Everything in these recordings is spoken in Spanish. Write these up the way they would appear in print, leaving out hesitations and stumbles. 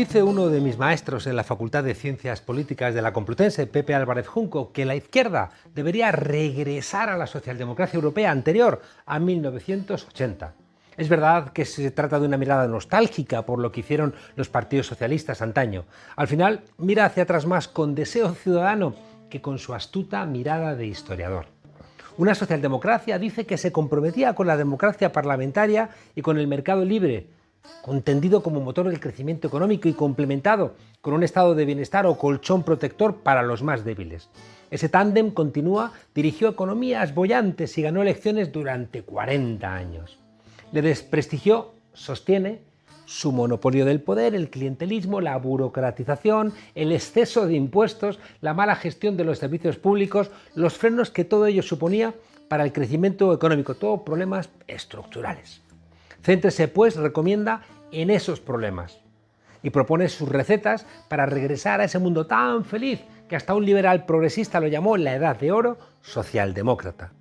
Dice uno de mis maestros en la Facultad de Ciencias Políticas de la Complutense, Pepe Álvarez Junco, que la izquierda debería regresar a la socialdemocracia europea anterior a 1980. Es verdad que se trata de una mirada nostálgica por lo que hicieron los partidos socialistas antaño. Al final, mira hacia atrás más con deseo ciudadano que con su astuta mirada de historiador. Una socialdemocracia dice que se comprometía con la democracia parlamentaria y con el mercado libre, entendido como motor del crecimiento económico y complementado con un estado de bienestar o colchón protector para los más débiles. Ese tándem continúa, dirigió economías bollantes y ganó elecciones durante 40 años. Le desprestigió, sostiene, su monopolio del poder, el clientelismo, la burocratización, el exceso de impuestos, la mala gestión de los servicios públicos, los frenos que todo ello suponía para el crecimiento económico, todos problemas estructurales. Céntrese, pues, recomienda en esos problemas y propone sus recetas para regresar a ese mundo tan feliz que hasta un liberal progresista lo llamó la edad de oro socialdemócrata.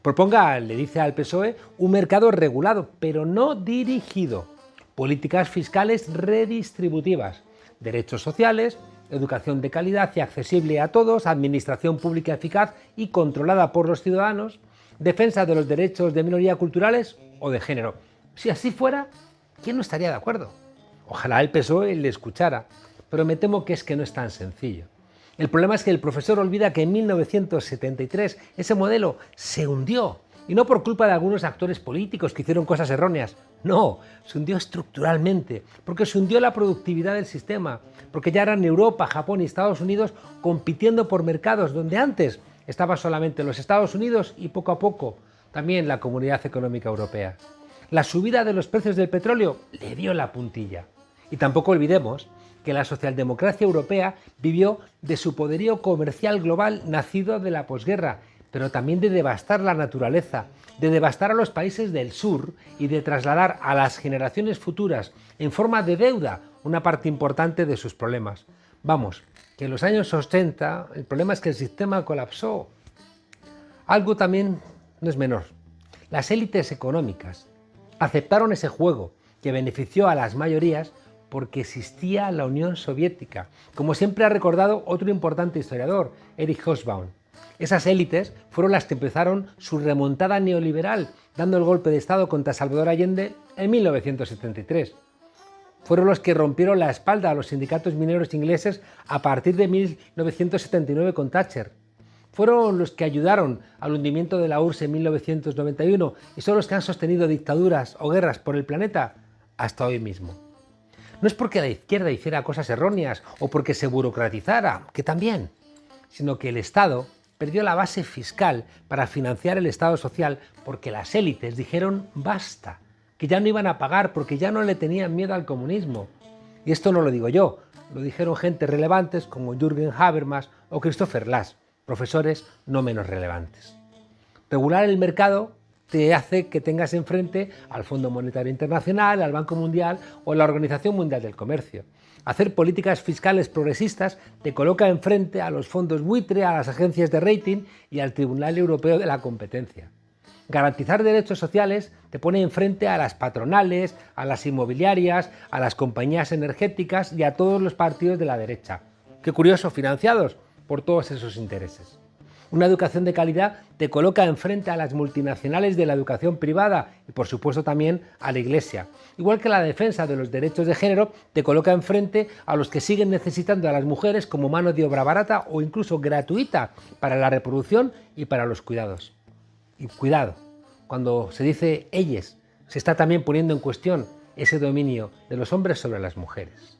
Proponga, le dice al PSOE, un mercado regulado, pero no dirigido, políticas fiscales redistributivas, derechos sociales, educación de calidad y accesible a todos, administración pública eficaz y controlada por los ciudadanos, defensa de los derechos de minorías culturales o de género. Si así fuera, ¿quién no estaría de acuerdo? Ojalá el PSOE le escuchara, pero me temo que es que no es tan sencillo. El problema es que el profesor olvida que en 1973 ese modelo se hundió, y no por culpa de algunos actores políticos que hicieron cosas erróneas. No, se hundió estructuralmente, porque se hundió la productividad del sistema, porque ya eran Europa, Japón y Estados Unidos compitiendo por mercados donde antes estaba solamente los Estados Unidos y poco a poco también la Comunidad Económica Europea. La subida de los precios del petróleo le dio la puntilla. Y tampoco olvidemos que la socialdemocracia europea vivió de su poderío comercial global nacido de la posguerra, pero también de devastar la naturaleza, de devastar a los países del sur y de trasladar a las generaciones futuras en forma de deuda una parte importante de sus problemas. Vamos, que en los años 80 el problema es que el sistema colapsó. Algo también no es menor. Las élites económicas aceptaron ese juego que benefició a las mayorías porque existía la Unión Soviética, como siempre ha recordado otro importante historiador, Erich Hobsbawm. Esas élites fueron las que empezaron su remontada neoliberal, dando el golpe de Estado contra Salvador Allende en 1973. Fueron los que rompieron la espalda a los sindicatos mineros ingleses a partir de 1979 con Thatcher. Fueron los que ayudaron al hundimiento de la URSS en 1991 y son los que han sostenido dictaduras o guerras por el planeta hasta hoy mismo. No es porque la izquierda hiciera cosas erróneas o porque se burocratizara, que también, sino que el Estado perdió la base fiscal para financiar el Estado social porque las élites dijeron basta, que ya no iban a pagar porque ya no le tenían miedo al comunismo. Y esto no lo digo yo, lo dijeron gente relevantes como Jürgen Habermas o Christopher Lasch, profesores no menos relevantes. Regular el mercado te hace que tengas enfrente al Fondo Monetario Internacional, al Banco Mundial o a la Organización Mundial del Comercio. Hacer políticas fiscales progresistas te coloca enfrente a los fondos buitre, a las agencias de rating y al Tribunal Europeo de la Competencia. Garantizar derechos sociales te pone enfrente a las patronales, a las inmobiliarias, a las compañías energéticas y a todos los partidos de la derecha. Qué curioso, financiados por todos esos intereses. Una educación de calidad te coloca enfrente a las multinacionales de la educación privada y por supuesto también a la Iglesia. Igual que la defensa de los derechos de género te coloca enfrente a los que siguen necesitando a las mujeres como mano de obra barata o incluso gratuita para la reproducción y para los cuidados. Y cuidado, cuando se dice ellas, se está también poniendo en cuestión ese dominio de los hombres sobre las mujeres.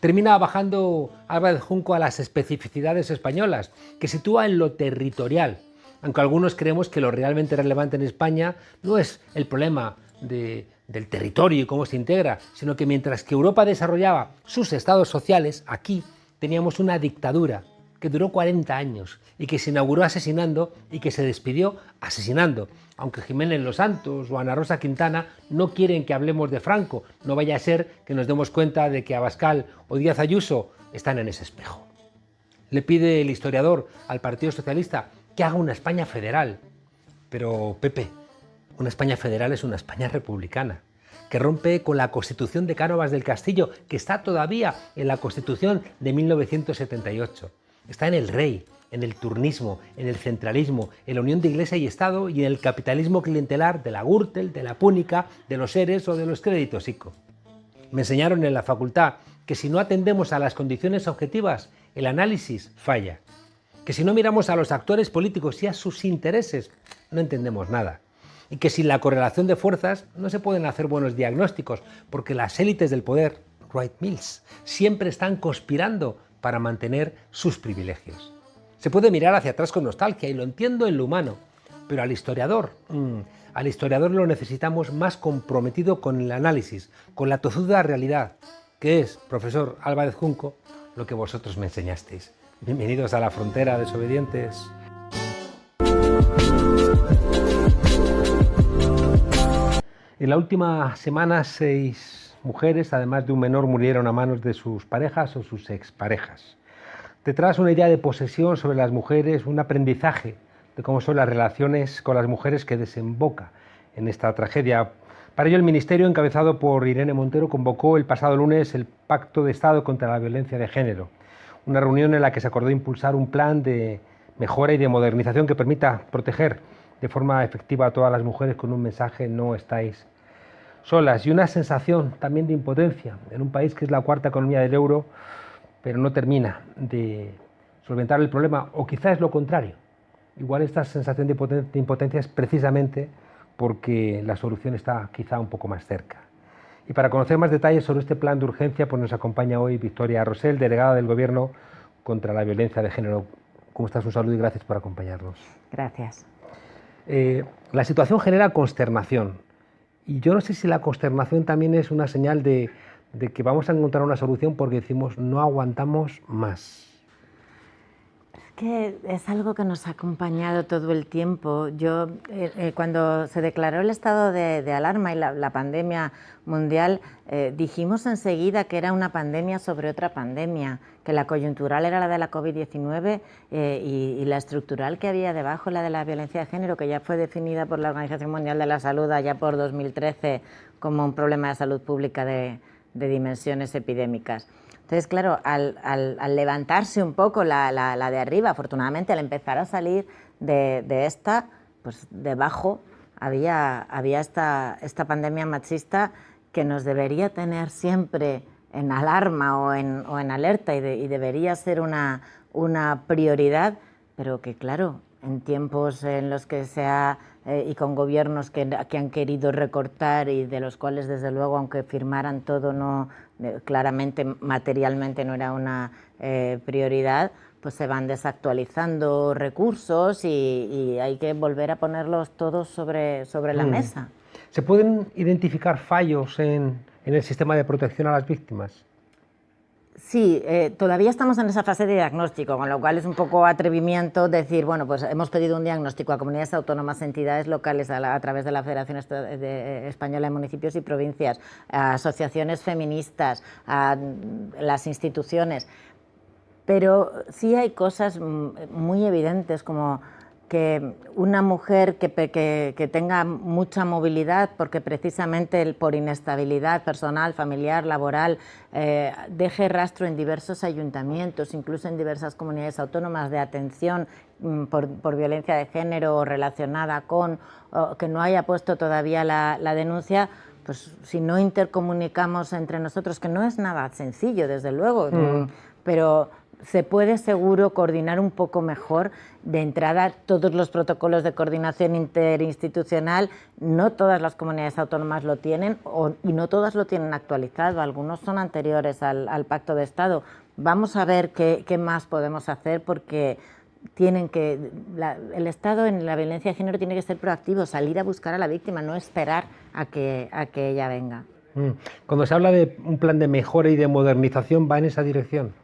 Termina bajando Álvarez Junco a las especificidades españolas, que sitúa en lo territorial, aunque algunos creemos que lo realmente relevante en España no es el problema del territorio y cómo se integra, sino que mientras que Europa desarrollaba sus estados sociales, aquí teníamos una dictadura que duró 40 años y que se inauguró asesinando y que se despidió asesinando. Aunque Jiménez Los Santos o Ana Rosa Quintana no quieren que hablemos de Franco, no vaya a ser que nos demos cuenta de que Abascal o Díaz Ayuso están en ese espejo. Le pide el historiador al Partido Socialista que haga una España federal. Pero, Pepe, una España federal es una España republicana. que rompe con la Constitución de Cánovas del Castillo, que está todavía en la Constitución de 1978. Está en el rey, en el turnismo, en el centralismo, en la unión de Iglesia y Estado y en el capitalismo clientelar de la Gürtel, de la Púnica, de los Eres o de los créditos ICO. Me enseñaron en la facultad que si no atendemos a las condiciones objetivas, el análisis falla. Que si no miramos a los actores políticos y a sus intereses, no entendemos nada. Y que sin la correlación de fuerzas no se pueden hacer buenos diagnósticos, porque las élites del poder, Wright Mills, siempre están conspirando para mantener sus privilegios. Se puede mirar hacia atrás con nostalgia y lo entiendo en lo humano, pero al historiador lo necesitamos más comprometido con el análisis, con la tozuda realidad, que es, profesor Álvarez Junco, lo que vosotros me enseñasteis. Bienvenidos a la frontera, desobedientes. En la última semana, 6 mujeres, además de un menor, murieron a manos de sus parejas o sus exparejas. Detrás una idea de posesión sobre las mujeres, un aprendizaje de cómo son las relaciones con las mujeres que desemboca en esta tragedia. Para ello, el Ministerio, encabezado por Irene Montero, convocó el pasado lunes el Pacto de Estado contra la Violencia de Género, una reunión en la que se acordó impulsar un plan de mejora y de modernización que permita proteger de forma efectiva a todas las mujeres con un mensaje: no estáis solas, y una sensación también de impotencia en un país que es la cuarta economía del euro, pero no termina de solventar el problema, o quizás es lo contrario. Igual esta sensación de impotencia es precisamente porque la solución está quizá un poco más cerca. Y para conocer más detalles sobre este plan de urgencia, pues nos acompaña hoy Victoria Rosell, delegada del Gobierno contra la Violencia de Género. ¿Cómo estás? Un saludo y gracias por acompañarnos. Gracias. La situación genera consternación. Y yo no sé si la consternación también es una señal de que vamos a encontrar una solución, porque decimos no aguantamos más. Que es algo que nos ha acompañado todo el tiempo. Cuando se declaró el estado de alarma y la pandemia mundial, dijimos enseguida que era una pandemia sobre otra pandemia, que la coyuntural era la de la COVID-19 y la estructural que había debajo, la de la violencia de género, que ya fue definida por la Organización Mundial de la Salud allá por 2013 como un problema de salud pública de dimensiones epidémicas. Entonces, claro, al levantarse un poco la de arriba, afortunadamente, al empezar a salir de esta, pues debajo había esta pandemia machista que nos debería tener siempre en alarma o en alerta y debería ser una prioridad, pero que, claro, en tiempos en los que y con gobiernos que han querido recortar y de los cuales, desde luego, aunque firmaran todo, claramente materialmente no era una prioridad, pues se van desactualizando recursos y hay que volver a ponerlos todos sobre la mesa. ¿Se pueden identificar fallos en el sistema de protección a las víctimas? Sí, todavía estamos en esa fase de diagnóstico, con lo cual es un poco atrevimiento decir, bueno, pues hemos pedido un diagnóstico a comunidades autónomas, entidades locales, a través de la Federación Española de Municipios y Provincias, a asociaciones feministas, a las instituciones, pero sí hay cosas muy evidentes, como que una mujer que tenga mucha movilidad, porque precisamente por inestabilidad personal, familiar, laboral, deje rastro en diversos ayuntamientos, incluso en diversas comunidades autónomas, de atención por violencia de género relacionada con, que no haya puesto todavía la denuncia, pues si no intercomunicamos entre nosotros, que no es nada sencillo, desde luego, pero se puede seguro coordinar un poco mejor. De entrada, todos los protocolos de coordinación interinstitucional, no todas las comunidades autónomas lo tienen y no todas lo tienen actualizado, algunos son anteriores al Pacto de Estado. Vamos a ver qué más podemos hacer, porque el Estado en la violencia de género tiene que ser proactivo, salir a buscar a la víctima, no esperar a que ella venga. Cuando se habla de un plan de mejora y de modernización, ¿va en esa dirección?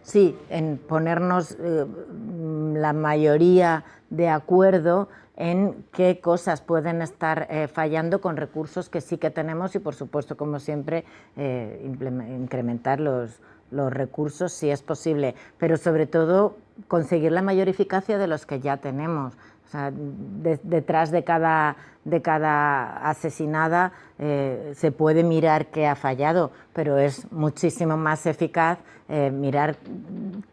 Sí, en ponernos la mayoría de acuerdo en qué cosas pueden estar fallando con recursos que sí que tenemos y, por supuesto, como siempre, incrementar los recursos si es posible, pero sobre todo conseguir la mayor eficacia de los que ya tenemos. O sea, detrás de cada asesinada se puede mirar qué ha fallado, pero es muchísimo más eficaz mirar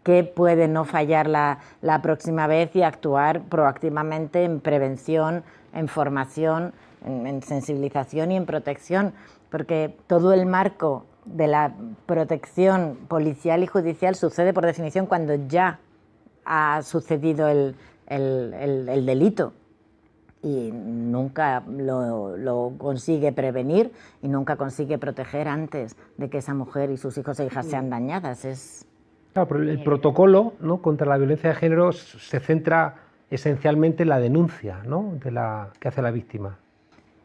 qué puede no fallar la próxima vez y actuar proactivamente en prevención, en formación, en sensibilización y en protección, porque todo el marco de la protección policial y judicial sucede por definición cuando ya ha sucedido el delito y nunca lo consigue prevenir y nunca consigue proteger antes de que esa mujer y sus hijos e hijas sean dañadas. Claro, pero el protocolo, ¿no?, contra la violencia de género se centra esencialmente en la denuncia, ¿no?, que hace la víctima.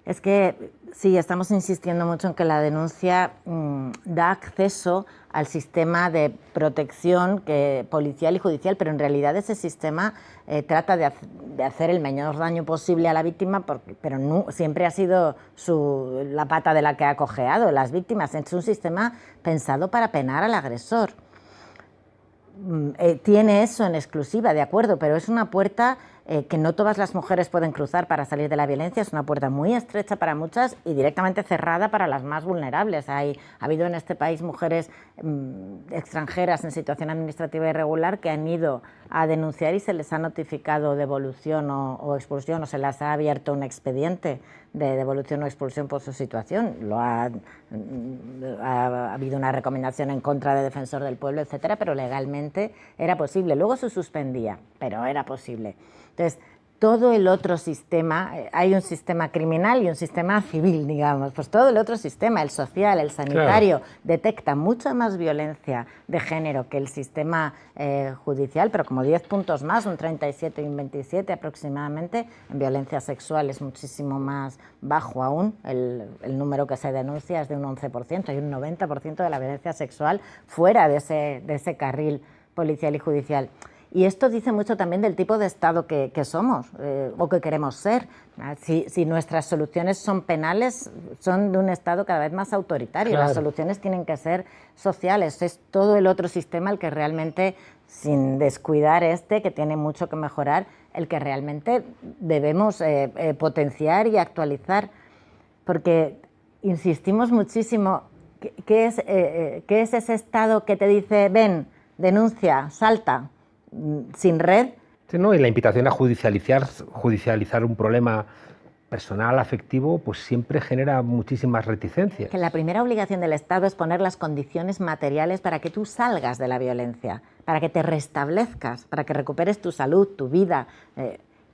Es que sí, estamos insistiendo mucho en que la denuncia da acceso al sistema de protección policial y judicial, pero en realidad ese sistema trata de hacer el menor daño posible a la víctima, pero no, siempre ha sido la pata de la que ha cojeado las víctimas. Es un sistema pensado para penar al agresor. Tiene eso en exclusiva, de acuerdo, pero es una puerta que no todas las mujeres pueden cruzar para salir de la violencia, es una puerta muy estrecha para muchas y directamente cerrada para las más vulnerables. Ha habido en este país mujeres extranjeras en situación administrativa irregular que han ido a denunciar y se les ha notificado devolución o expulsión, o se les ha abierto un expediente de devolución o expulsión por su situación. Ha habido una recomendación en contra de Defensor del Pueblo, etcétera, pero legalmente era posible. Luego se suspendía, pero era posible. Entonces, todo el otro sistema, hay un sistema criminal y un sistema civil, digamos, pues todo el otro sistema, el social, el sanitario, claro, detecta mucha más violencia de género que el sistema judicial, pero como 10 puntos más, un 37 y un 27 aproximadamente. En violencia sexual es muchísimo más bajo aún, el número que se denuncia es de un 11%, hay un 90% de la violencia sexual fuera de ese carril policial y judicial. Y esto dice mucho también del tipo de Estado que somos o que queremos ser. Si nuestras soluciones son penales, son de un Estado cada vez más autoritario. Claro. Las soluciones tienen que ser sociales. Es todo el otro sistema el que realmente, sin descuidar que tiene mucho que mejorar, el que realmente debemos potenciar y actualizar. Porque insistimos muchísimo, ¿qué es ese Estado que te dice, ven, denuncia, salta? Sin red. Sí, ¿no? Y la invitación a judicializar un problema personal, afectivo, pues siempre genera muchísimas reticencias. Que la primera obligación del Estado es poner las condiciones materiales para que tú salgas de la violencia, para que te restablezcas, para que recuperes tu salud, tu vida.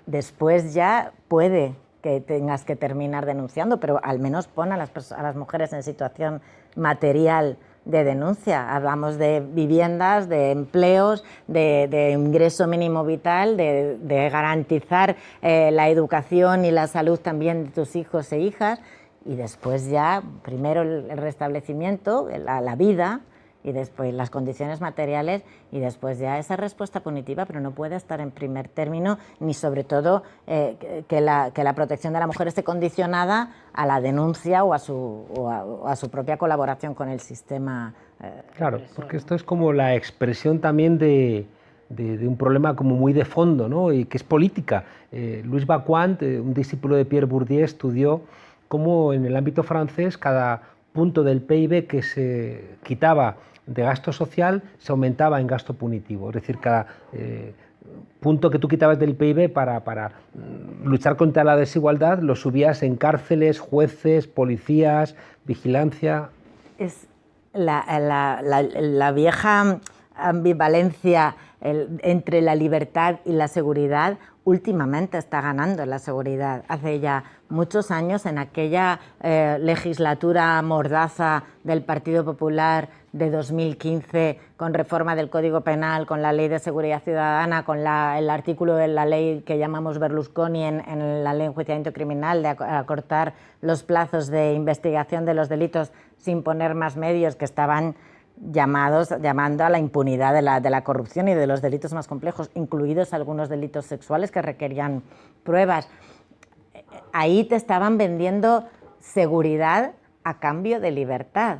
Después ya puede que tengas que terminar denunciando, pero al menos pon a las mujeres en situación material de denuncia. Hablamos de viviendas, de empleos, de ingreso mínimo vital, de garantizar la educación y la salud también de tus hijos e hijas, y después ya, primero el restablecimiento, la vida, y después las condiciones materiales, y después ya esa respuesta punitiva, pero no puede estar en primer término, ni sobre todo que la protección de la mujer esté condicionada a la denuncia o a su propia colaboración con el sistema. Claro, porque esto es como la expresión también de un problema como muy de fondo, ¿no?, y que es política. Louis Bacquant, un discípulo de Pierre Bourdieu, estudió cómo en el ámbito francés cada punto del PIB que se quitaba de gasto social se aumentaba en gasto punitivo, es decir, cada punto que tú quitabas del PIB para luchar contra la desigualdad lo subías en cárceles, jueces, policías, vigilancia. Es la vieja ambivalencia entre la libertad y la seguridad últimamente está ganando la seguridad. Hace ya muchos años, en aquella legislatura mordaza del Partido Popular de 2015, con reforma del Código Penal, con la Ley de Seguridad Ciudadana, con el artículo de la ley que llamamos Berlusconi en la Ley de Enjuiciamiento Criminal, de acortar los plazos de investigación de los delitos sin poner más medios, que estaban llamando a la impunidad de la corrupción y de los delitos más complejos, incluidos algunos delitos sexuales que requerían pruebas. Ahí te estaban vendiendo seguridad a cambio de libertad.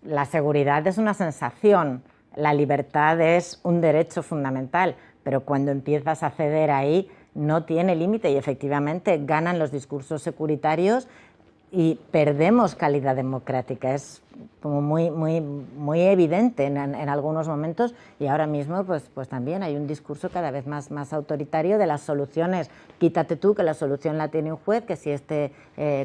La seguridad es una sensación, la libertad es un derecho fundamental, pero cuando empiezas a ceder ahí, no tiene límite y efectivamente ganan los discursos securitarios y perdemos calidad democrática. Es como muy evidente en algunos momentos, y ahora mismo pues también hay un discurso cada vez más autoritario de las soluciones. Quítate tú, que la solución la tiene un juez, que si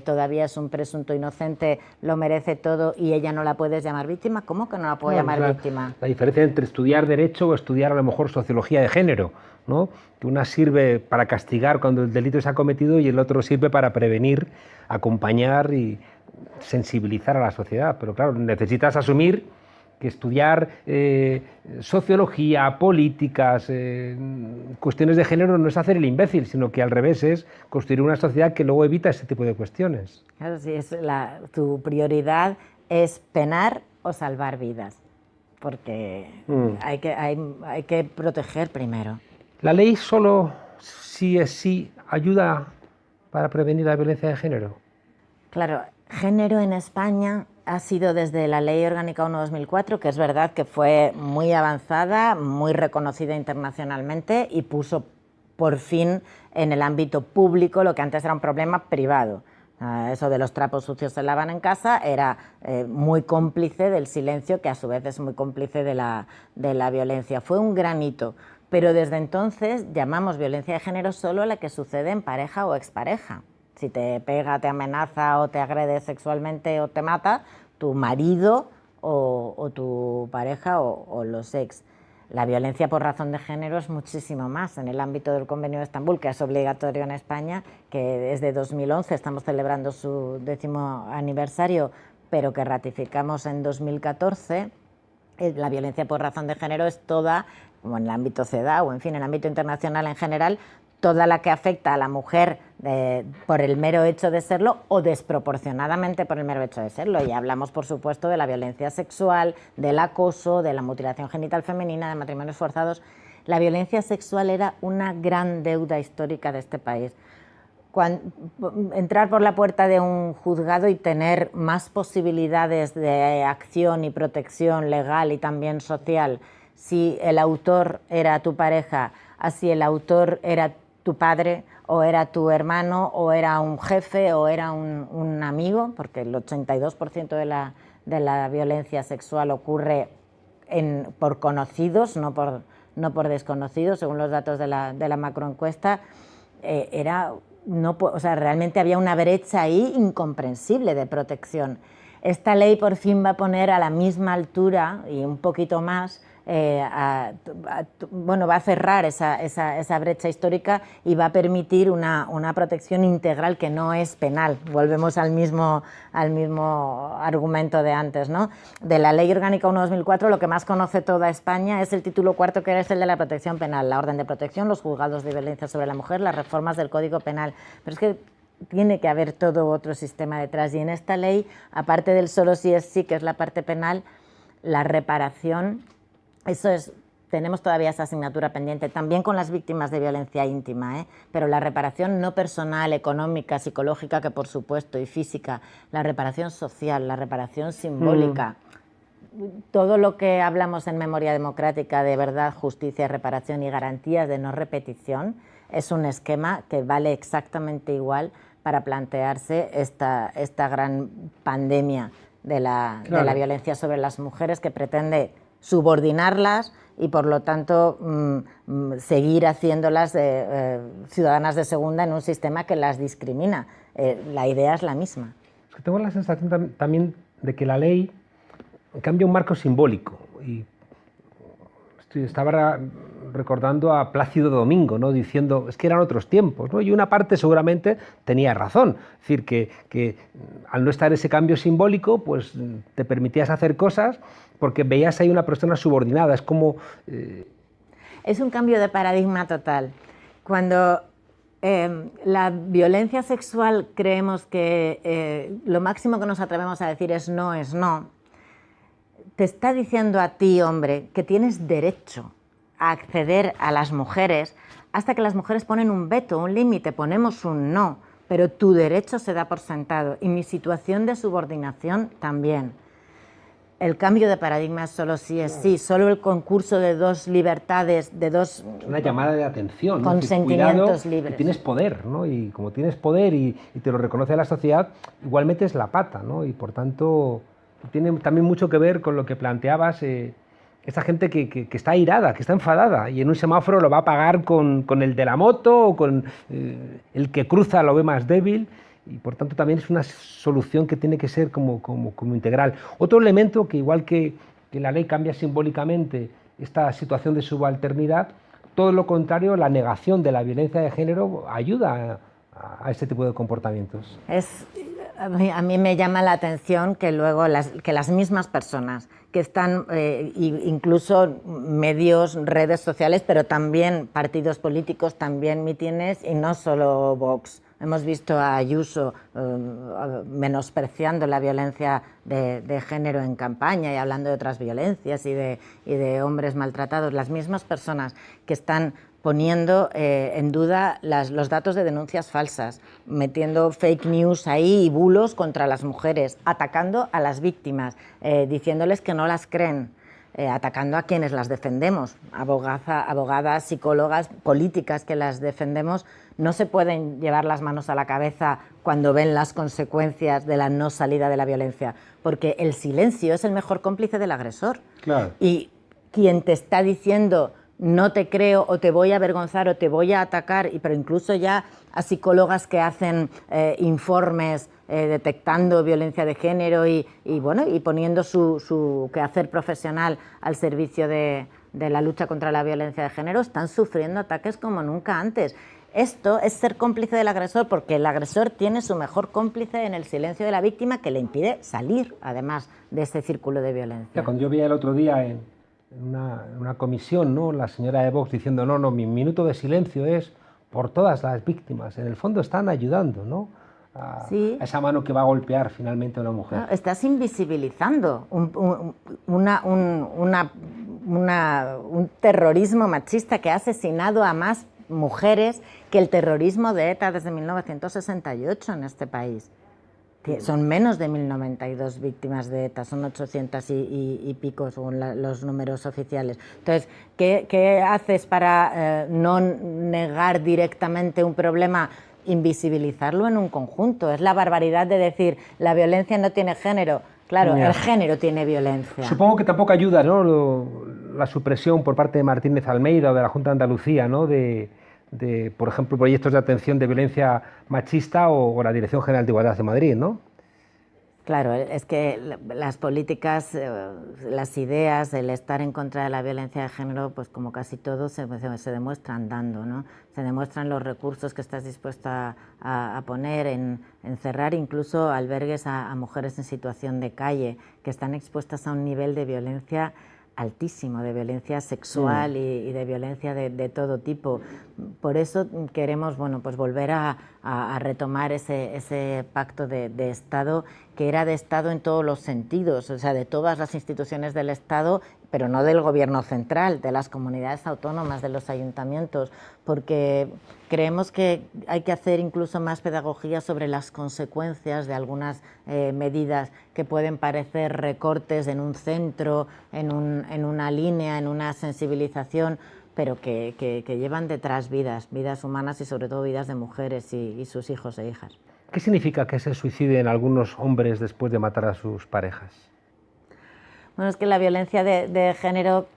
todavía es un presunto inocente lo merece todo y ella no la puedes llamar víctima. ¿Cómo que no la puedo llamar víctima? La diferencia entre estudiar derecho o estudiar a lo mejor sociología de género, ¿no? Que una sirve para castigar cuando el delito se ha cometido y el otro sirve para prevenir, acompañar y sensibilizar a la sociedad. Pero claro, necesitas asumir que estudiar sociología, políticas, cuestiones de género no es hacer el imbécil, sino que al revés es construir una sociedad que luego evita ese tipo de cuestiones. Claro, sí, tu prioridad es penar o salvar vidas, porque hay que proteger primero. ¿La ley solo sí es sí ayuda para prevenir la violencia de género? Claro, género en España ha sido desde la Ley Orgánica 1/2004, que es verdad que fue muy avanzada, muy reconocida internacionalmente y puso por fin en el ámbito público lo que antes era un problema privado. Eso de los trapos sucios se lavan en casa era muy cómplice del silencio, que a su vez es muy cómplice de la violencia. Fue un gran hito, pero desde entonces llamamos violencia de género solo a la que sucede en pareja o expareja. Si te pega, te amenaza o te agrede sexualmente o te mata, tu marido o tu pareja o los ex. La violencia por razón de género es muchísimo más. En el ámbito del Convenio de Estambul, que es obligatorio en España, que es de 2011, estamos celebrando su 10º aniversario, pero que ratificamos en 2014, la violencia por razón de género es toda, como en el ámbito CEDAW o en fin, en el ámbito internacional en general, toda la que afecta a la mujer por el mero hecho de serlo o desproporcionadamente por el mero hecho de serlo. Y hablamos, por supuesto, de la violencia sexual, del acoso, de la mutilación genital femenina, de matrimonios forzados. La violencia sexual era una gran deuda histórica de este país. Entrar por la puerta de un juzgado y tener más posibilidades de acción y protección legal y también social si el autor era tu pareja, si el autor era tu padre o era tu hermano o era un jefe o era un amigo, porque el 82% de la violencia sexual ocurre por conocidos, no por desconocidos, según los datos de la macroencuesta. Realmente había una brecha ahí incomprensible de protección. Esta ley por fin va a poner a la misma altura y un poquito más, va a cerrar esa brecha histórica y va a permitir una protección integral que no es penal. Volvemos al mismo argumento de antes, ¿no? De la Ley Orgánica 1/2004, lo que más conoce toda España es el título cuarto, que es el de la protección penal, la orden de protección, los juzgados de violencia sobre la mujer, las reformas del Código Penal. Pero es que tiene que haber todo otro sistema detrás, y en esta ley, aparte del solo sí es sí, que es la parte penal, la reparación, tenemos todavía esa asignatura pendiente, también con las víctimas de violencia íntima, pero la reparación no personal, económica, psicológica, que por supuesto, y física, la reparación social, la reparación simbólica, todo lo que hablamos en Memoria Democrática de verdad, justicia, reparación y garantías de no repetición, es un esquema que vale exactamente igual para plantearse esta gran pandemia de la violencia sobre las mujeres, que pretende subordinarlas y por lo tanto seguir haciéndolas ciudadanas de segunda en un sistema que las discrimina. La idea es la misma. Es que tengo la sensación también de que la ley cambia un marco simbólico. Y estaba recordando a Plácido Domingo, ¿no? Diciendo, es que eran otros tiempos, ¿no? Y una parte seguramente tenía razón, es decir, que al no estar ese cambio simbólico, pues te permitías hacer cosas porque veías ahí una persona subordinada. Es como... Es un cambio de paradigma total. Cuando la violencia sexual creemos que lo máximo que nos atrevemos a decir es no, te está diciendo a ti, hombre, que tienes derecho a acceder a las mujeres, hasta que las mujeres ponen un veto, un límite, ponemos un no, pero tu derecho se da por sentado y mi situación de subordinación también. el cambio de paradigma solo sí es sí, solo el concurso de dos libertades, de dos... Es una llamada de atención, ¿no? Consentimientos Cuidado, libres. que tienes poder, ¿no? Y como tienes poder y te lo reconoce la sociedad, igual metes la pata, ¿no? Y por tanto, tiene también mucho que ver con lo que planteabas, esta gente que está airada, que está enfadada, y en un semáforo lo va a pagar con el de la moto o con el que cruza lo ve más débil, y por tanto también es una solución que tiene que ser como integral. Otro elemento que igual que la ley cambia simbólicamente esta situación de subalternidad, todo lo contrario, la negación de la violencia de género ayuda a este tipo de comportamientos. A mí me llama la atención que luego las mismas personas que están, incluso medios, redes sociales, pero también partidos políticos, también mítines, y no solo Vox. Hemos visto a Ayuso menospreciando la violencia de género en campaña y hablando de otras violencias y de hombres maltratados. Las mismas personas que están poniendo en duda los datos de denuncias falsas, metiendo fake news ahí y bulos contra las mujeres, atacando a las víctimas, diciéndoles que no las creen, atacando a quienes las defendemos, abogadas, psicólogas, políticas que las defendemos. No se pueden llevar las manos a la cabeza cuando ven las consecuencias de la no salida de la violencia, porque el silencio es el mejor cómplice del agresor. Claro. Y quien te está diciendo no te creo o te voy a avergonzar o te voy a atacar, pero incluso ya a psicólogas que hacen informes detectando violencia de género y poniendo su quehacer profesional al servicio de la lucha contra la violencia de género, están sufriendo ataques como nunca antes. Esto es ser cómplice del agresor, porque el agresor tiene su mejor cómplice en el silencio de la víctima, que le impide salir, además, de ese círculo de violencia. Cuando yo vi el otro día en una comisión, ¿no?, la señora de Vox diciendo no, mi minuto de silencio es por todas las víctimas, en el fondo están ayudando, ¿no?, a esa mano que va a golpear finalmente a una mujer. No, estás invisibilizando un terrorismo machista que ha asesinado a más mujeres que el terrorismo de ETA desde 1968 en este país. Son menos de 1092 víctimas de ETA, son 800 y pico según los números oficiales. Entonces, ¿qué haces para no negar directamente un problema? Invisibilizarlo en un conjunto. Es la barbaridad de decir la violencia no tiene género. Claro, el género tiene violencia. Supongo que tampoco ayuda, ¿no?, la supresión por parte de Martínez Almeida o de la Junta de Andalucía, ¿no?, de por ejemplo, proyectos de atención de violencia machista o la Dirección General de Igualdad de Madrid, ¿no? Claro, es que las políticas, las ideas, el estar en contra de la violencia de género, pues como casi todo se demuestran dando, ¿no? Se demuestran los recursos que estás dispuesto a poner en cerrar incluso albergues a mujeres en situación de calle, que están expuestas a un nivel de violencia altísimo, de violencia sexual y de violencia de todo tipo. Por eso queremos, pues volver a retomar ese pacto de Estado, que era de Estado en todos los sentidos, o sea, de todas las instituciones del Estado, pero no del gobierno central, de las comunidades autónomas, de los ayuntamientos, porque creemos que hay que hacer incluso más pedagogía sobre las consecuencias de algunas medidas que pueden parecer recortes en un centro, en una línea, en una sensibilización, pero que llevan detrás vidas humanas y sobre todo vidas de mujeres y sus hijos e hijas. ¿Qué significa que se suiciden algunos hombres después de matar a sus parejas? Bueno, es que la violencia de género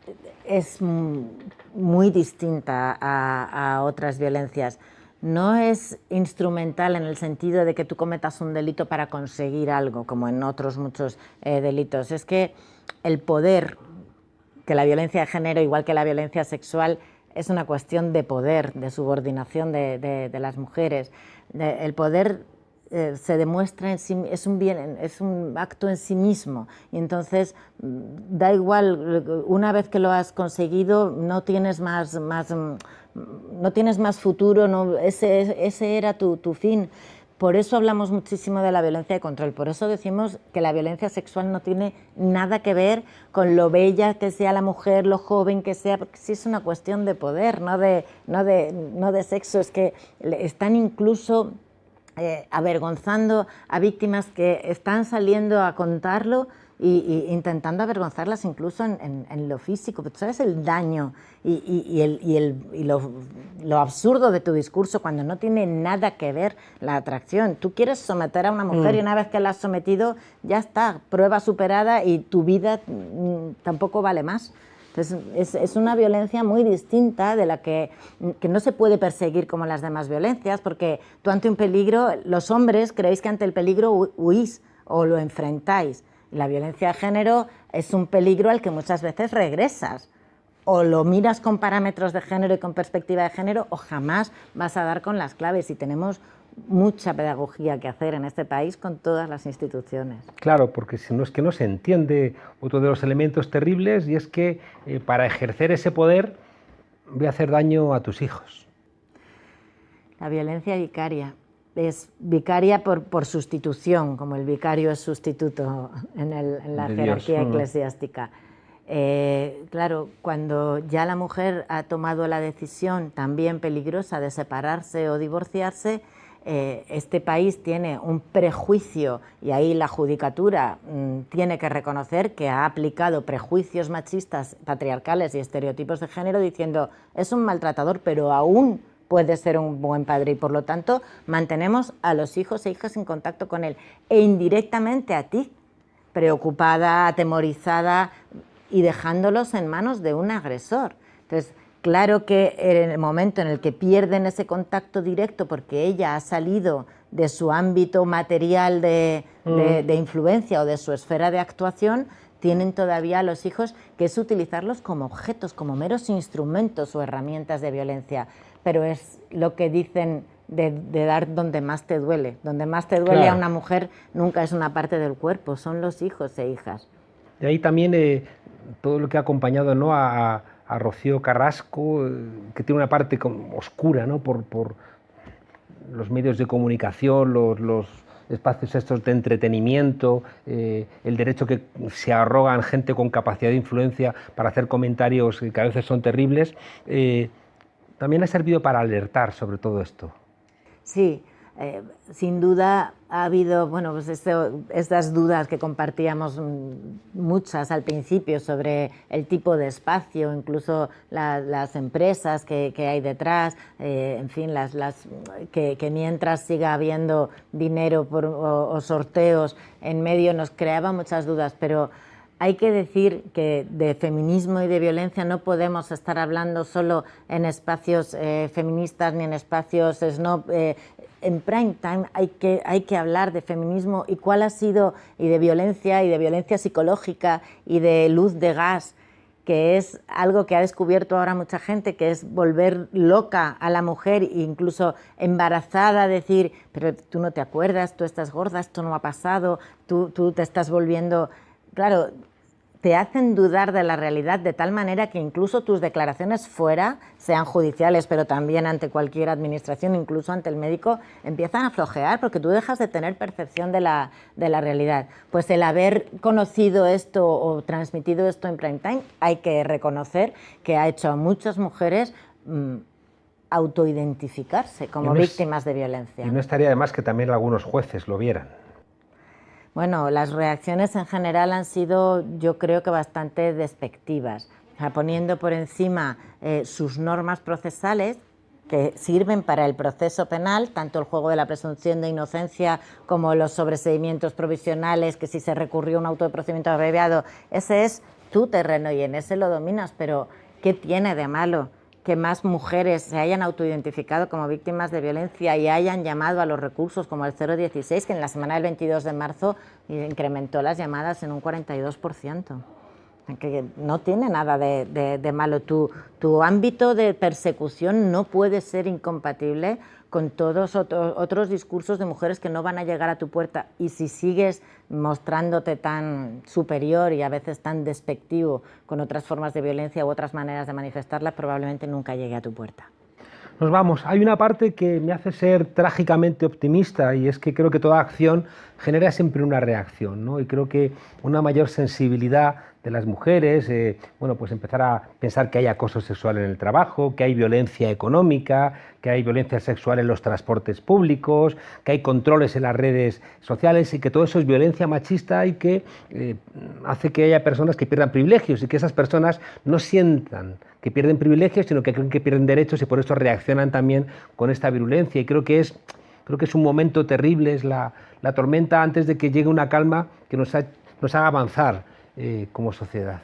es muy distinta a otras violencias. No es instrumental en el sentido de que tú cometas un delito para conseguir algo, como en otros muchos delitos. Es que el poder, que la violencia de género, igual que la violencia sexual, es una cuestión de poder, de subordinación de las mujeres. El poder se demuestra en sí, es un acto en sí mismo, y entonces da igual, una vez que lo has conseguido no tienes más futuro, no, ese era tu fin. Por eso hablamos muchísimo de la violencia de control, por eso decimos que la violencia sexual no tiene nada que ver con lo bella que sea la mujer, lo joven que sea, porque sí es una cuestión de poder, no de sexo. Es que están incluso avergonzando a víctimas que están saliendo a contarlo intentando avergonzarlas incluso en lo físico. Pero ¿sabes el daño lo absurdo de tu discurso cuando no tiene nada que ver la atracción? Tú quieres someter a una mujer y una vez que la has sometido, ya está, prueba superada y tu vida tampoco vale más. Entonces, es una violencia muy distinta de la que no se puede perseguir como las demás violencias, porque tú ante un peligro, los hombres creéis que ante el peligro huís o lo enfrentáis. La violencia de género es un peligro al que muchas veces regresas. O lo miras con parámetros de género y con perspectiva de género, o jamás vas a dar con las claves. Y tenemos mucha pedagogía que hacer en este país con todas las instituciones. Claro, porque si no es que no se entiende otro de los elementos terribles, y es que para ejercer ese poder voy a hacer daño a tus hijos. La violencia vicaria. Es vicaria por sustitución, como el vicario es sustituto en la jerarquía eclesiástica. Claro, cuando ya la mujer ha tomado la decisión también peligrosa de separarse o divorciarse, este país tiene un prejuicio, y ahí la judicatura tiene que reconocer que ha aplicado prejuicios machistas, patriarcales y estereotipos de género, diciendo es un maltratador, pero aún puede ser un buen padre, y por lo tanto mantenemos a los hijos e hijas en contacto con él, e indirectamente a ti, preocupada, atemorizada y dejándolos en manos de un agresor. Entonces, claro que en el momento en el que pierden ese contacto directo porque ella ha salido de su ámbito material de influencia o de su esfera de actuación, tienen todavía a los hijos que es utilizarlos como objetos, como meros instrumentos o herramientas de violencia. Pero es lo que dicen de dar donde más te duele. Donde más te duele a una mujer nunca es una parte del cuerpo, son los hijos e hijas. Y ahí también todo lo que ha acompañado, ¿no?, a Rocío Carrasco, que tiene una parte oscura, ¿no?, por los medios de comunicación, los espacios estos de entretenimiento, el derecho que se arrogan gente con capacidad de influencia para hacer comentarios que a veces son terribles. También ha servido para alertar sobre todo esto. Sí, sin duda ha habido, bueno, pues estas dudas que compartíamos muchas al principio sobre el tipo de espacio, incluso las empresas que hay detrás, en fin, que mientras siga habiendo dinero o sorteos en medio nos creaba muchas dudas, pero hay que decir que de feminismo y de violencia no podemos estar hablando solo en espacios feministas ni en espacios snob. En prime time hay que hablar de feminismo y cuál ha sido, y de violencia psicológica y de luz de gas, que es algo que ha descubierto ahora mucha gente, que es volver loca a la mujer, incluso embarazada, decir, pero tú no te acuerdas, tú estás gorda, esto no ha pasado, tú te estás volviendo... Claro, te hacen dudar de la realidad de tal manera que incluso tus declaraciones fuera, sean judiciales, pero también ante cualquier administración, incluso ante el médico, empiezan a flojear porque tú dejas de tener percepción de la realidad. Pues el haber conocido esto o transmitido esto en prime time, hay que reconocer que ha hecho a muchas mujeres autoidentificarse como víctimas de violencia. Y no estaría de más que también algunos jueces lo vieran. Bueno, las reacciones en general han sido, yo creo que bastante despectivas, o sea, poniendo por encima sus normas procesales que sirven para el proceso penal, tanto el juego de la presunción de inocencia como los sobreseimientos provisionales, que si se recurrió a un auto de procedimiento abreviado, ese es tu terreno y en ese lo dominas, pero ¿qué tiene de malo que más mujeres se hayan autoidentificado como víctimas de violencia y hayan llamado a los recursos como el 016, que en la semana del 22 de marzo incrementó las llamadas en un 42%? Que no tiene nada de malo. Tu ámbito de persecución no puede ser incompatible con todos otros discursos de mujeres que no van a llegar a tu puerta, y si sigues mostrándote tan superior y a veces tan despectivo con otras formas de violencia u otras maneras de manifestarla, probablemente nunca llegue a tu puerta. Nos vamos. Hay una parte que me hace ser trágicamente optimista, y es que creo que toda acción genera siempre una reacción, ¿no? Y creo que una mayor sensibilidad de las mujeres, bueno, pues empezar a pensar que hay acoso sexual en el trabajo, que hay violencia económica, que hay violencia sexual en los transportes públicos, que hay controles en las redes sociales y que todo eso es violencia machista y que hace que haya personas que pierdan privilegios y que esas personas no sientan que pierden privilegios, sino que creen que pierden derechos y por eso reaccionan también con esta virulencia. Y creo que es un momento terrible, es la tormenta antes de que llegue una calma que nos haga avanzar como sociedad.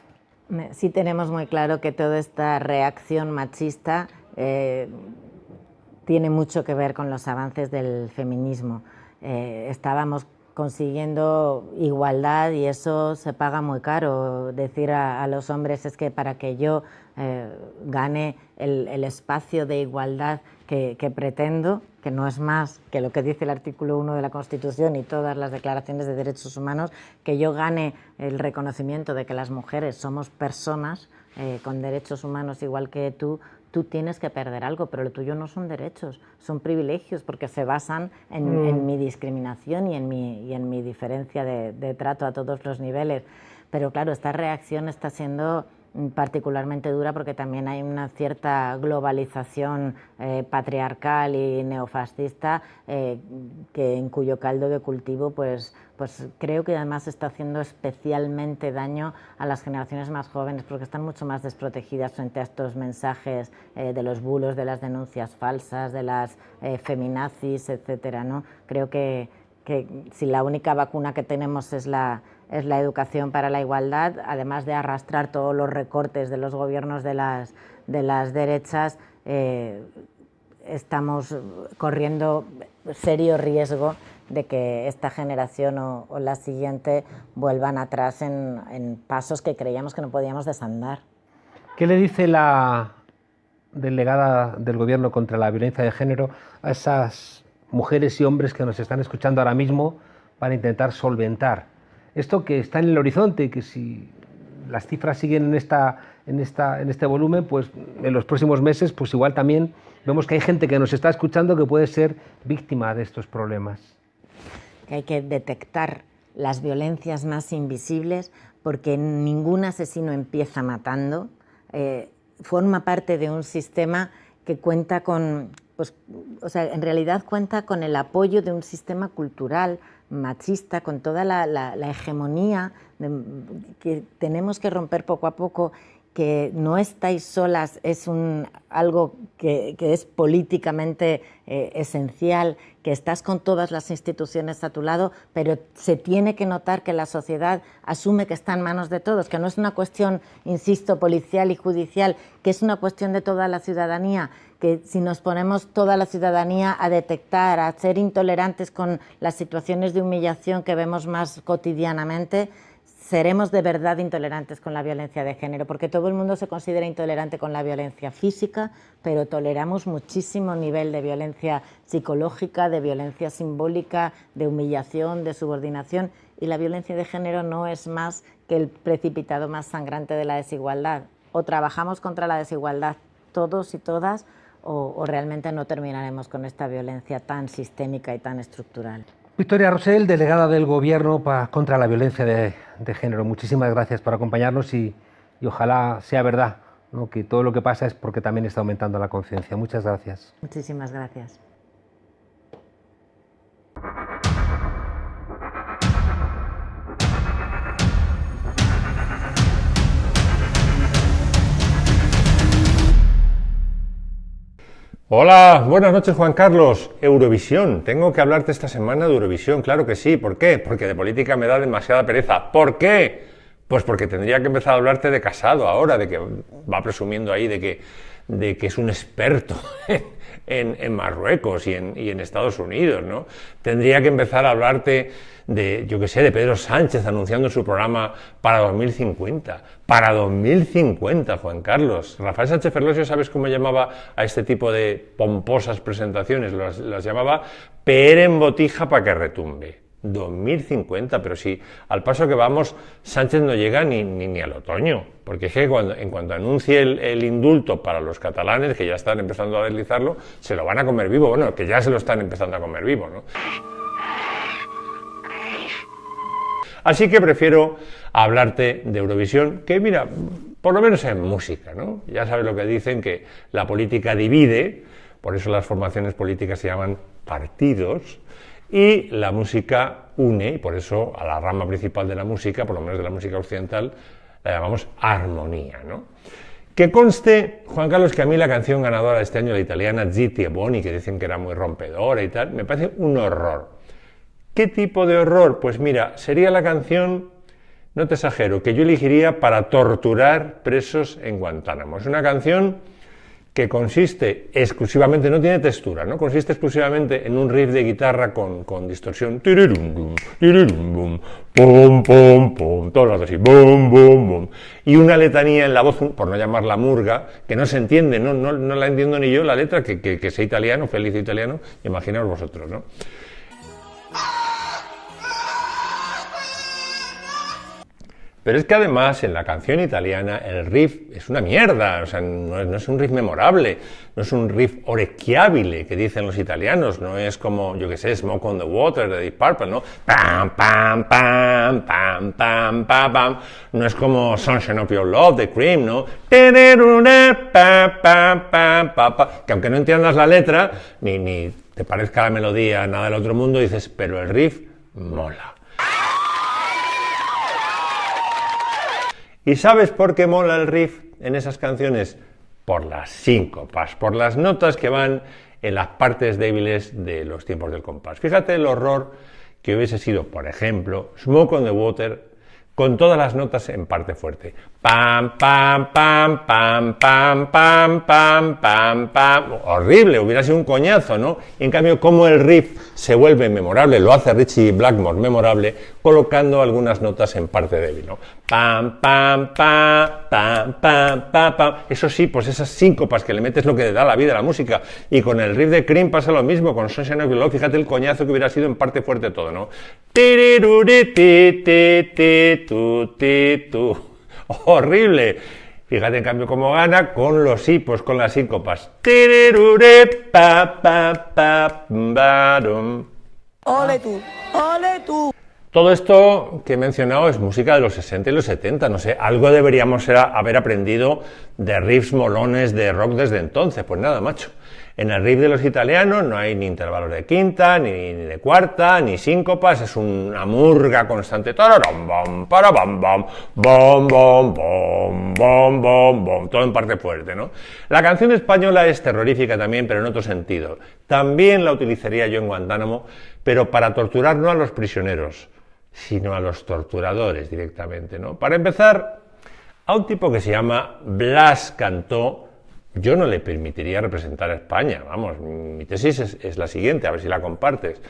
Sí tenemos muy claro que toda esta reacción machista tiene mucho que ver con los avances del feminismo. Estábamos consiguiendo igualdad y eso se paga muy caro. Decir a los hombres es que para que yo gane el espacio de igualdad que pretendo, que no es más que lo que dice el artículo 1 de la Constitución y todas las declaraciones de derechos humanos, que yo gane el reconocimiento de que las mujeres somos personas con derechos humanos igual que tú tienes que perder algo, pero lo tuyo no son derechos, son privilegios porque se basan en mi discriminación y en mi diferencia de trato a todos los niveles. Pero claro, esta reacción está siendo particularmente dura porque también hay una cierta globalización patriarcal y neofascista en cuyo caldo de cultivo pues creo que además está haciendo especialmente daño a las generaciones más jóvenes porque están mucho más desprotegidas frente a estos mensajes de los bulos, de las denuncias falsas, de las feminazis, etcétera, ¿no? Creo que si la única vacuna que tenemos es la educación para la igualdad, además de arrastrar todos los recortes de los gobiernos de las derechas, estamos corriendo serio riesgo de que esta generación o la siguiente vuelvan atrás en pasos que creíamos que no podíamos desandar. ¿Qué le dice la delegada del Gobierno contra la violencia de género a esas mujeres y hombres que nos están escuchando ahora mismo para intentar solventar esto que está en el horizonte y que si las cifras siguen en este volumen, pues en los próximos meses pues igual también vemos que hay gente que nos está escuchando que puede ser víctima de estos problemas? Que hay que detectar las violencias más invisibles porque ningún asesino empieza matando, forma parte de un sistema que cuenta con, en realidad cuenta con el apoyo de un sistema cultural machista, con toda la hegemonía que tenemos que romper poco a poco, que no estáis solas, es algo que es políticamente esencial, que estás con todas las instituciones a tu lado, pero se tiene que notar que la sociedad asume que está en manos de todos, que no es una cuestión, insisto, policial y judicial, que es una cuestión de toda la ciudadanía, que si nos ponemos toda la ciudadanía a detectar, a ser intolerantes con las situaciones de humillación que vemos más cotidianamente, seremos de verdad intolerantes con la violencia de género, porque todo el mundo se considera intolerante con la violencia física, pero toleramos muchísimo nivel de violencia psicológica, de violencia simbólica, de humillación, de subordinación, y la violencia de género no es más que el precipitado más sangrante de la desigualdad. O trabajamos contra la desigualdad todos y todas, o realmente no terminaremos con esta violencia tan sistémica y tan estructural. Victoria Rosell, delegada del Gobierno contra la violencia de género, muchísimas gracias por acompañarnos y ojalá sea verdad, ¿no?, que todo lo que pasa es porque también está aumentando la conciencia. Muchas gracias. Muchísimas gracias. Hola, buenas noches Juan Carlos. Eurovisión, tengo que hablarte esta semana de Eurovisión, claro que sí. ¿Por qué? Porque de política me da demasiada pereza. ¿Por qué? Pues porque tendría que empezar a hablarte de Casado ahora, de que va presumiendo ahí de que es un experto en Marruecos y en Estados Unidos, ¿no? Tendría que empezar a hablarte de, yo qué sé, de Pedro Sánchez anunciando su programa para 2050. Para 2050, Juan Carlos. Rafael Sánchez Ferlosio, ¿sabes cómo llamaba a este tipo de pomposas presentaciones? Las llamaba PR en botija para que retumbe. 2050, pero si al paso que vamos, Sánchez no llega ni al otoño, porque es que en cuanto anuncie el indulto para los catalanes, que ya están empezando a deslizarlo, se lo van a comer vivo, bueno, que ya se lo están empezando a comer vivo, ¿no? Así que prefiero hablarte de Eurovisión, que mira, por lo menos en música, ¿no? Ya sabes lo que dicen, que la política divide, por eso las formaciones políticas se llaman partidos, y la música une, y por eso a la rama principal de la música, por lo menos de la música occidental, la llamamos armonía, ¿no? Que conste, Juan Carlos, que a mí la canción ganadora de este año, la italiana Zitti e Boni, que dicen que era muy rompedora y tal, me parece un horror. ¿Qué tipo de horror? Pues mira, sería la canción, no te exagero, que yo elegiría para torturar presos en Guantánamo. Es una canción que consiste exclusivamente, no tiene textura, ¿no? Consiste exclusivamente en un riff de guitarra con distorsión, pum, pum, pum, todo el rato así, bum, bum, bum, y una letanía en la voz, por no llamarla murga, que no se entiende, no la entiendo ni yo, la letra, que sé italiano, feliz italiano, imaginaos vosotros, ¿no? Pero es que además en la canción italiana el riff es una mierda, o sea, no es un riff memorable, no es un riff orecchiabile que dicen los italianos, no es como, yo que sé, Smoke on the Water de Deep Purple, ¿no? Pam, pam, pam, pam, pam, pam, pam. No es como Sunshine of Your Love de Cream, ¿no? Que aunque no entiendas la letra, ni te parezca la melodía nada del otro mundo, dices, pero el riff mola. ¿Y sabes por qué mola el riff en esas canciones? Por las síncopas, por las notas que van en las partes débiles de los tiempos del compás. Fíjate el horror que hubiese sido, por ejemplo, Smoke on the Water, con todas las notas en parte fuerte. Pam, pam, pam, pam, pam, pam, pam, pam, pam. Horrible, hubiera sido un coñazo, ¿no? En cambio, como el riff se vuelve memorable, lo hace Ritchie Blackmore memorable, colocando algunas notas en parte débil, ¿no? Pam, pam, pam, pam, pam, pam, pam. Eso sí, pues esas síncopas que le metes lo que le da la vida a la música. Y con el riff de Cream pasa lo mismo, con Sunshine of Your Love, fíjate el coñazo que hubiera sido en parte fuerte todo, ¿no? Horrible. Fíjate en cambio cómo gana con los hipos, con las síncopas. Ole tú, ole tú. Todo esto que he mencionado es música de los 60 y los 70, no sé, algo deberíamos haber aprendido de riffs molones de rock desde entonces. Pues nada, macho. En el riff de los italianos no hay ni intervalos de quinta, ni de cuarta, ni síncopas, es una murga constante, todo en parte fuerte, ¿no? La canción española es terrorífica también, pero en otro sentido. También la utilizaría yo en Guantánamo, pero para torturar no a los prisioneros, sino a los torturadores directamente, ¿no? Para empezar, a un tipo que se llama Blas Cantó, yo no le permitiría representar a España, vamos, mi tesis es la siguiente, a ver si la compartes.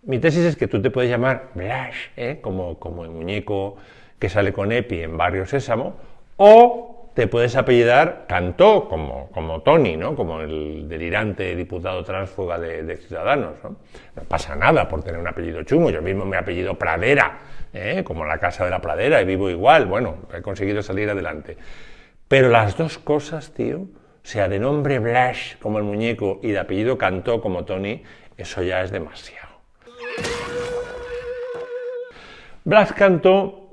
Mi tesis es que tú te puedes llamar Blas, como el muñeco que sale con Epi en Barrio Sésamo, o te puedes apellidar Cantó, como Tony, ¿no? Como el delirante diputado tránsfuga de Ciudadanos, ¿no? No pasa nada por tener un apellido chungo, yo mismo me apellido Pradera, como la Casa de la Pradera, y vivo igual, bueno, he conseguido salir adelante. Pero las dos cosas, tío, o sea, de nombre Blas, como el muñeco, y de apellido Cantó, como Tony, eso ya es demasiado. Blas Cantó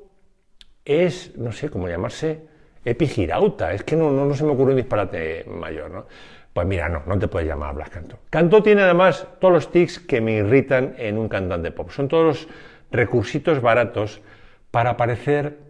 es, no sé cómo llamarse, epigirauta, es que no se me ocurre un disparate mayor, ¿no? Pues mira, no te puedes llamar Blas Cantó. Cantó tiene además todos los tics que me irritan en un cantante pop. Son todos los recursitos baratos para parecer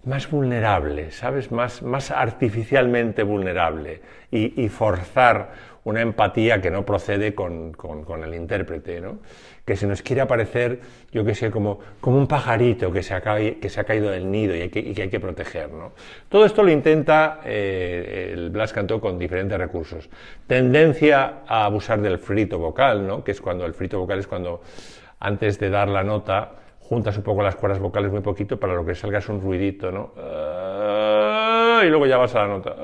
más vulnerable, ¿sabes? Más artificialmente vulnerable y forzar una empatía que no procede con el intérprete, ¿no? Que se nos quiere aparecer, yo qué sé, como un pajarito que se ha caído del nido y que hay que proteger, ¿no? Todo esto lo intenta el Blas Cantó con diferentes recursos. Tendencia a abusar del frito vocal, ¿no? Que es cuando el frito vocal es cuando antes de dar la nota juntas un poco las cuerdas vocales muy poquito para lo que salga es un ruidito, ¿no? Y luego ya vas a la nota.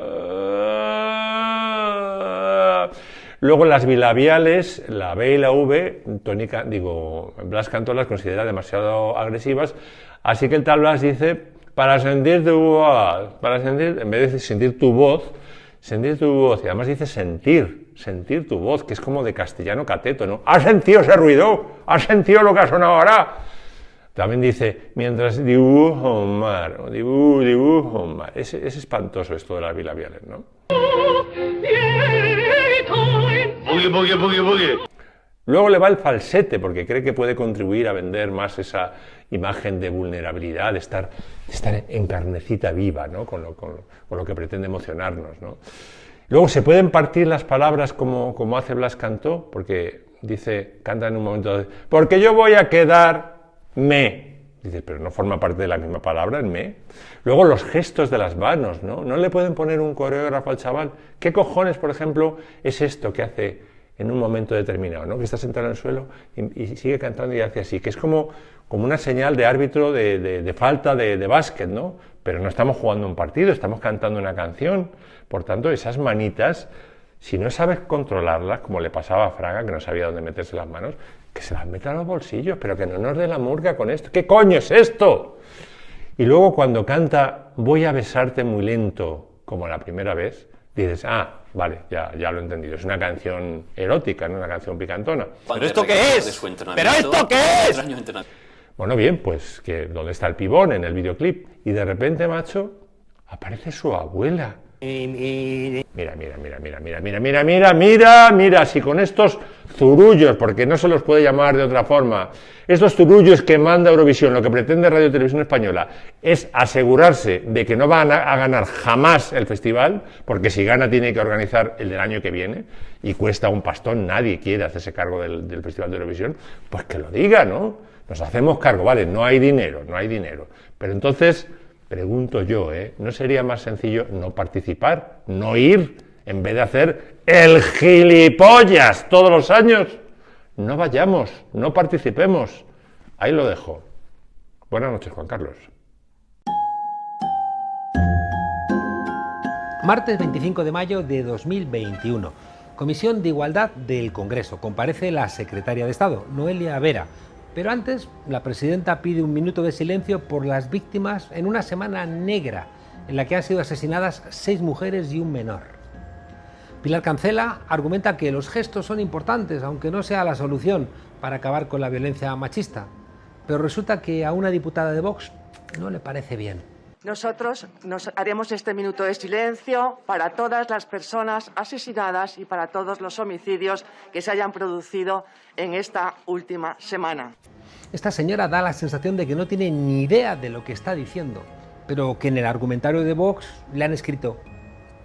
Luego las bilabiales, la B y la V, Blas Cantó las considera demasiado agresivas, así que el tal Blas dice, para sentir tu voz, en vez de sentir tu voz, y además dice sentir tu voz, que es como de castellano cateto, ¿no? ¿Has sentido ese ruido? ¿Has sentido lo que ha sonado ahora? También dice, mientras dibujo un mar, o dibujo un mar. Es espantoso esto de las bilabiales, ¿no? Luego le va el falsete, porque cree que puede contribuir a vender más esa imagen de vulnerabilidad, de estar en carnecita viva, ¿no? Con lo que pretende emocionarnos, ¿no? Luego se pueden partir las palabras como hace Blas Cantó, porque canta en un momento de, porque yo voy a quedarme. Dice, pero no forma parte de la misma palabra, en me. Luego los gestos de las manos, ¿no? No le pueden poner un coreógrafo al chaval. ¿Qué cojones, por ejemplo, es esto que hace en un momento determinado, ¿no? Que está sentado en el suelo y sigue cantando y hace así, que es como una señal de árbitro de falta de básquet, ¿no? Pero no estamos jugando un partido, estamos cantando una canción. Por tanto, esas manitas, si no sabes controlarlas, como le pasaba a Fraga, que no sabía dónde meterse las manos, que se las meta a los bolsillos, pero que no nos dé la murga con esto. ¿Qué coño es esto? Y luego cuando canta voy a besarte muy lento, como la primera vez, dices, vale, ya lo he entendido. Es una canción erótica, no una canción picantona. ¿Pero esto qué es? ¿Pero esto qué es? Bueno, bien, pues que ¿dónde está el pibón en el videoclip? Y de repente, macho, aparece su abuela. Mira, si con estos zurullos, porque no se los puede llamar de otra forma, estos zurullos que manda Eurovisión, lo que pretende Radio Televisión Española es asegurarse de que no van a ganar jamás el festival, porque si gana tiene que organizar el del año que viene, y cuesta un pastón, nadie quiere hacerse cargo del Festival de Eurovisión, pues que lo diga, ¿no? Nos hacemos cargo, vale, no hay dinero, pero entonces... Pregunto yo, ¿no sería más sencillo no participar, no ir, en vez de hacer el gilipollas todos los años? No vayamos, no participemos. Ahí lo dejo. Buenas noches, Juan Carlos. Martes 25 de mayo de 2021. Comisión de Igualdad del Congreso. Comparece la secretaria de Estado, Noelia Vera. Pero antes, la presidenta pide un minuto de silencio por las víctimas en una semana negra en la que han sido asesinadas 6 mujeres y un menor. Pilar Cancela argumenta que los gestos son importantes, aunque no sea la solución para acabar con la violencia machista. Pero resulta que a una diputada de Vox no le parece bien. Nosotros nos haremos este minuto de silencio para todas las personas asesinadas y para todos los homicidios que se hayan producido en esta última semana. Esta señora da la sensación de que no tiene ni idea de lo que está diciendo, pero que en el argumentario de Vox le han escrito: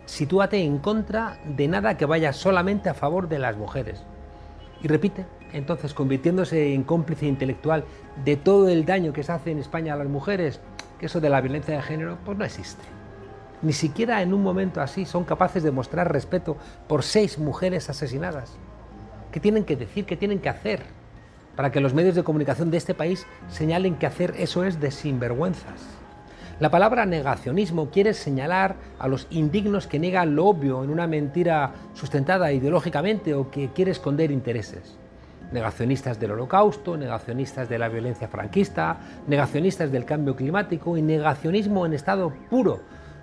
sitúate en contra de nada que vaya solamente a favor de las mujeres. Y repite, entonces, convirtiéndose en cómplice intelectual de todo el daño que se hace en España a las mujeres, que eso de la violencia de género pues no existe. Ni siquiera en un momento así son capaces de mostrar respeto por 6 mujeres asesinadas. ¿Qué tienen que decir? ¿Qué tienen que hacer? Para que los medios de comunicación de este país señalen que hacer eso es de sinvergüenzas. La palabra negacionismo quiere señalar a los indignos que niegan lo obvio en una mentira sustentada ideológicamente o que quiere esconder intereses. Negacionistas del Holocausto, negacionistas de la violencia franquista, negacionistas del cambio climático y negacionismo en estado puro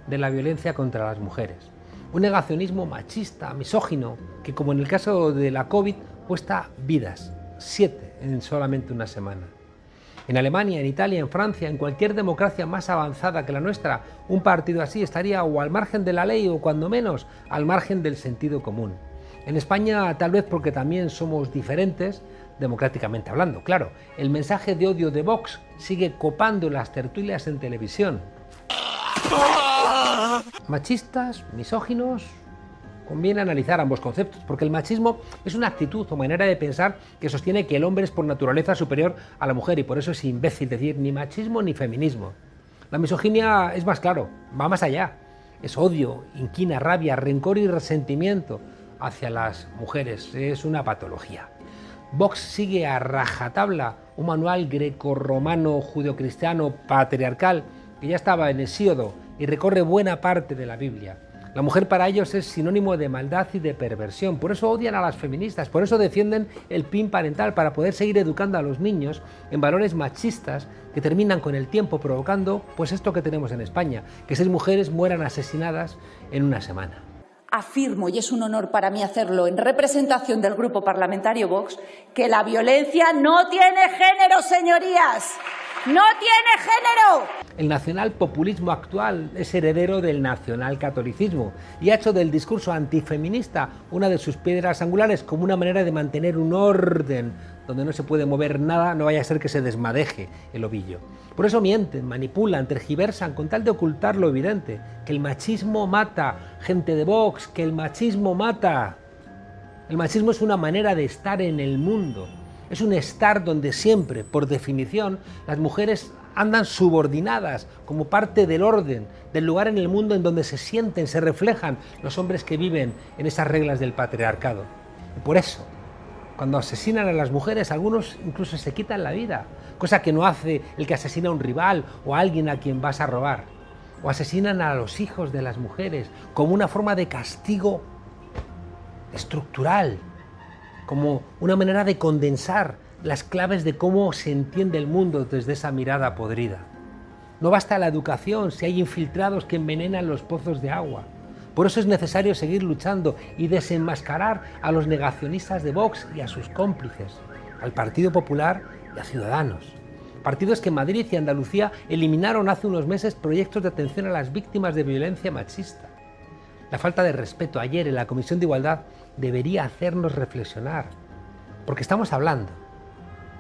de la violencia contra las mujeres. Un negacionismo machista, misógino, que como en el caso de la COVID cuesta vidas, 7 en solamente una semana. En Alemania, en Italia, en Francia, en cualquier democracia más avanzada que la nuestra, un partido así estaría o al margen de la ley o cuando menos al margen del sentido común. En España, tal vez porque también somos diferentes, democráticamente hablando, claro, el mensaje de odio de Vox sigue copando las tertulias en televisión. Machistas, misóginos, conviene analizar ambos conceptos, porque el machismo es una actitud o manera de pensar que sostiene que el hombre es por naturaleza superior a la mujer y por eso es imbécil decir ni machismo ni feminismo. La misoginia es más claro, va más allá, es odio, inquina, rabia, rencor y resentimiento hacia las mujeres, es una patología. Vox sigue a rajatabla un manual grecorromano, judeocristiano, patriarcal, que ya estaba en Hesíodo y recorre buena parte de la Biblia. La mujer para ellos es sinónimo de maldad y de perversión, por eso odian a las feministas, por eso defienden el PIN parental, para poder seguir educando a los niños en valores machistas que terminan con el tiempo provocando pues esto que tenemos en España, que 6 mujeres mueran asesinadas en una semana. Afirmo, y es un honor para mí hacerlo en representación del Grupo Parlamentario Vox, que la violencia no tiene género, señorías. no tiene género. El nacionalpopulismo actual es heredero del nacionalcatolicismo y ha hecho del discurso antifeminista una de sus piedras angulares, como una manera de mantener un orden donde no se puede mover nada, no vaya a ser que se desmadeje el ovillo. Por eso mienten, manipulan, tergiversan con tal de ocultar lo evidente, que el machismo mata, gente de Vox, que el machismo mata. El machismo es una manera de estar en el mundo. Es un estar donde siempre, por definición, las mujeres andan subordinadas como parte del orden, del lugar en el mundo en donde se sienten, se reflejan los hombres que viven en esas reglas del patriarcado. Y por eso, cuando asesinan a las mujeres, algunos incluso se quitan la vida, cosa que no hace el que asesina a un rival o a alguien a quien vas a robar. O asesinan a los hijos de las mujeres como una forma de castigo estructural, como una manera de condensar las claves de cómo se entiende el mundo desde esa mirada podrida. No basta la educación si hay infiltrados que envenenan los pozos de agua. Por eso es necesario seguir luchando y desenmascarar a los negacionistas de Vox y a sus cómplices, al Partido Popular y a Ciudadanos. Partidos que en Madrid y Andalucía eliminaron hace unos meses proyectos de atención a las víctimas de violencia machista. La falta de respeto ayer en la Comisión de Igualdad debería hacernos reflexionar, porque estamos hablando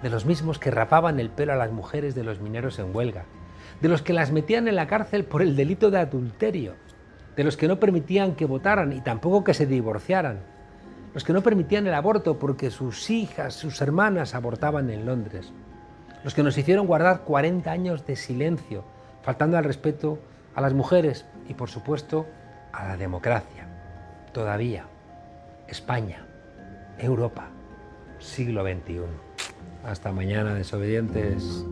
de los mismos que rapaban el pelo a las mujeres de los mineros en huelga, de los que las metían en la cárcel por el delito de adulterio, de los que no permitían que votaran y tampoco que se divorciaran, los que no permitían el aborto porque sus hijas, sus hermanas abortaban en Londres, los que nos hicieron guardar 40 años de silencio, faltando al respeto a las mujeres y, por supuesto, a la democracia. Todavía, España, Europa, siglo XXI. Hasta mañana, desobedientes.